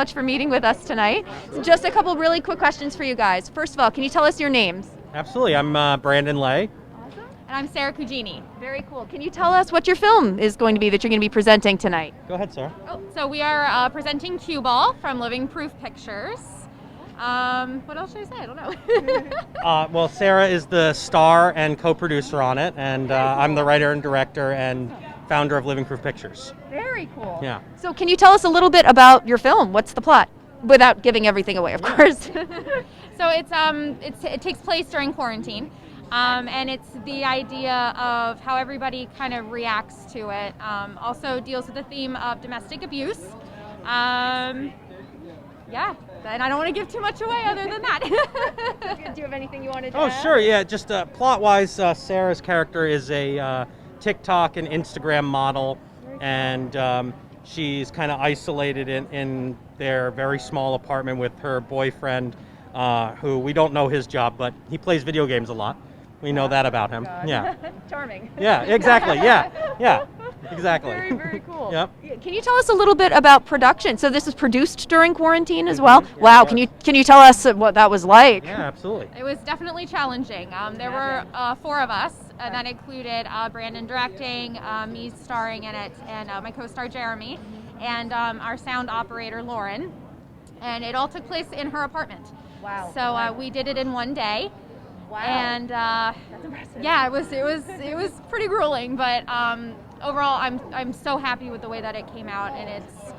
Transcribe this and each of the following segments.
Much for meeting with us tonight. So just a couple really quick questions for you guys. First of all, can you tell us your names? Absolutely. I'm Brandon Lay. Awesome. And I'm Sarah Cugini. Very cool. Can you tell us what your film is going to be that you're going to be presenting tonight? Go ahead, Sarah. So we are presenting Cue Ball from Living Proof Pictures. What else should I say? I don't know. Well, Sarah is the star and co-producer on it, and I'm the writer and director and founder of Living Proof Pictures. Very cool. Yeah. So can you tell us a little bit about your film? What's the plot? Without giving everything away, of course. So it takes place during quarantine, and it's the idea of how everybody kind of reacts to it. Also deals with the theme of domestic abuse. Yeah, and I don't want to give too much away other than that. Do you have anything you wanted to Oh, add? sure. Yeah. Just plot-wise, Sarah's character is a TikTok and Instagram model, and she's kind of isolated in their very small apartment with her boyfriend, who we don't know his job, but he plays video games a lot. We know that about him. God. Yeah. Charming. Yeah. Exactly. Yeah. Yeah. Exactly. Very, very cool. Yep. Can you tell us a little bit about production? So this was produced during quarantine as well? Yeah, Wow, it was. can you tell us what that was like? Yeah. Absolutely. It was definitely challenging. There were 4 of us, and that included Brandon directing, me starring in it, and my co-star Jeremy, and our sound operator Lauren. And it all took place in her apartment. Wow. So we did it in one day. Wow. And That's impressive. yeah, it was pretty grueling, but overall, I'm so happy with the way that it came out, and it's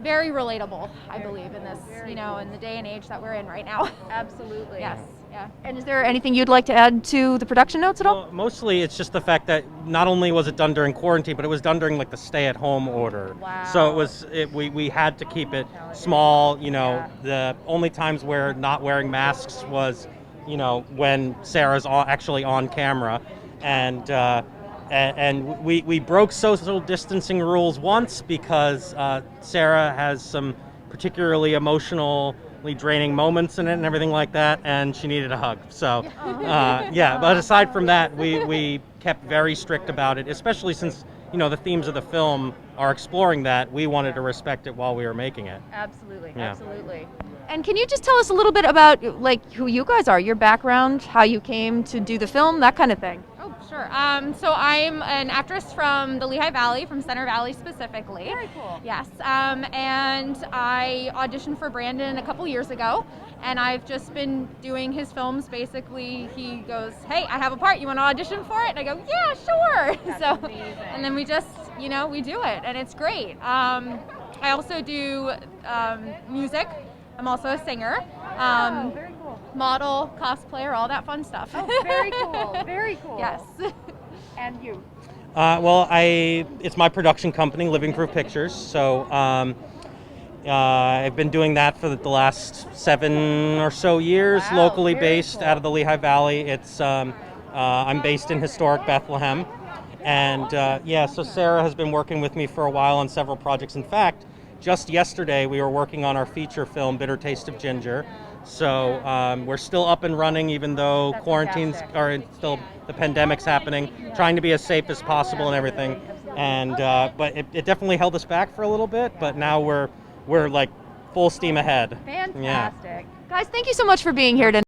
very relatable, I believe, in this, in the day and age that we're in right now. Absolutely. Yes, yeah. And is there anything you'd like to add to the production notes at all? Well, mostly it's just the fact that not only was it done during quarantine, but it was done during like the stay-at-home order. Wow. So we had to keep it small. The only times where not wearing masks was, when Sarah's actually on camera, and we broke social distancing rules once because Sarah has some particularly emotionally draining moments in it and everything like that, and she needed a hug. So, yeah. But aside from that, we kept very strict about it, especially since the themes of the film are exploring that. We wanted to respect it while we were making it. Absolutely. Yeah. Absolutely. And can you just tell us a little bit about who you guys are, your background, how you came to do the film, that kind of thing? Oh, sure. So I'm an actress from the Lehigh Valley, from Center Valley specifically. Very cool. Yes, and I auditioned for Brandon a couple years ago, and I've just been doing his films. Basically, he goes, "Hey, I have a part. You want to audition for it?" And I go, "Yeah, sure." That's amazing. And then we just, we do it, and it's great. I also do music. I'm also a singer. Very cool. Model, cosplayer, all that fun stuff. Oh, very cool. Very cool. Yes. And you? Well, it's my production company, Living Proof Pictures. So I've been doing that for the last 7 or so years, Wow, locally very based cool. out of the Lehigh Valley. It's I'm based in historic Bethlehem, and so Sarah has been working with me for a while on several projects. In fact, just yesterday we were working on our feature film, Bitter Taste of Ginger. So we're still up and running, even though That's quarantines fantastic. are still, the pandemic's happening, trying to be as safe as possible and everything. And but it definitely held us back for a little bit, but now we're like full steam ahead. Fantastic. Guys, thank you so much for being here tonight.